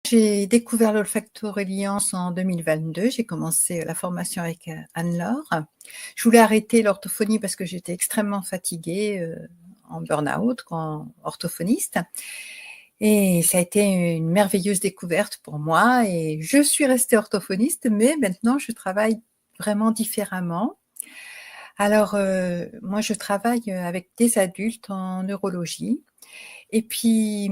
J'ai découvert l'olfactoreliance en 2022. J'ai commencé la formation avec Anne-Laure. Je voulais arrêter l'orthophonie parce que j'étais extrêmement fatiguée, en burn-out, orthophoniste. Et ça a été une merveilleuse découverte pour moi et je suis restée orthophoniste, mais maintenant je travaille vraiment différemment. Alors, moi je travaille avec des adultes en neurologie et puis,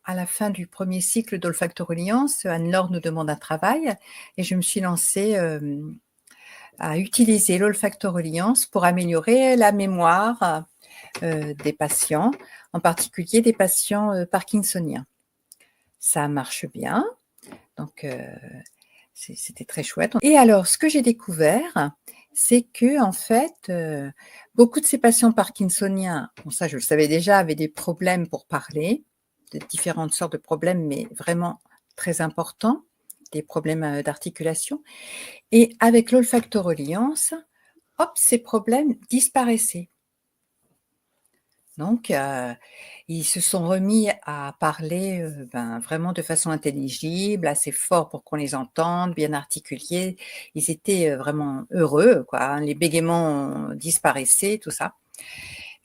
à la fin du premier cycle d'olfactoreliance, Anne-Laure nous demande un travail et je me suis lancée, à utiliser l'olfactoreliance pour améliorer la mémoire, des patients, en particulier des patients, parkinsoniens. Ça marche bien, donc c'était très chouette et alors ce que j'ai découvert, c'est qu'en fait, beaucoup de ces patients parkinsoniens, bon ça je le savais déjà, avaient des problèmes pour parler, de différentes sortes de problèmes, mais vraiment très importants, des problèmes, d'articulation et avec l'olfactoreliance, hop, ces problèmes disparaissaient. Donc ils se sont remis à parler, vraiment de façon intelligible, assez fort pour qu'on les entende, bien articulés. Ils étaient, vraiment heureux, quoi, hein, les bégaiements disparaissaient, tout ça.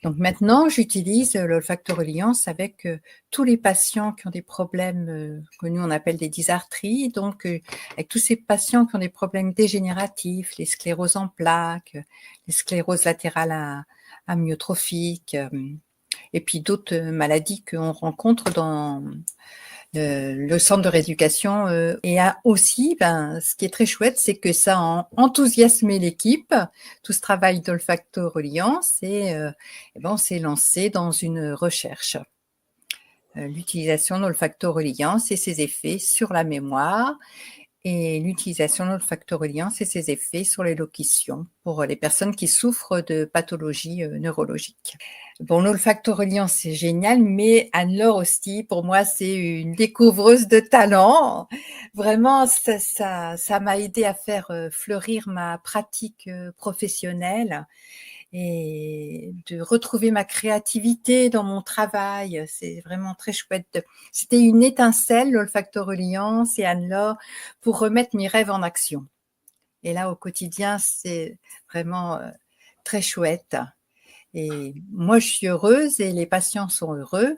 Donc maintenant, j'utilise l'olfactoreliance avec, tous les patients qui ont des problèmes, que nous on appelle des dysarthries, donc avec tous ces patients qui ont des problèmes dégénératifs, les scléroses en plaques, les scléroses latérales amyotrophiques, et puis d'autres maladies qu'on rencontre dans le centre de rééducation. Et aussi, ce qui est très chouette, c'est que ça a enthousiasmé l'équipe, tout ce travail d'olfactoreliance, et on s'est lancé dans une recherche. L'utilisation de l'olfactoreliance et ses effets sur la mémoire et l'utilisation de l'olfactoreliance et ses effets sur l'élocution pour les personnes qui souffrent de pathologies neurologiques. Bon, l'olfactoreliance, c'est génial, mais Anne-Laure aussi, pour moi, c'est une découvreuse de talent. Vraiment, ça m'a aidée à faire fleurir ma pratique professionnelle et de retrouver ma créativité dans mon travail. C'est vraiment très chouette. C'était une étincelle, l'olfactoreliance et Anne-Laure, pour remettre mes rêves en action. Et là, au quotidien, c'est vraiment très chouette. Et moi, je suis heureuse et les patients sont heureux.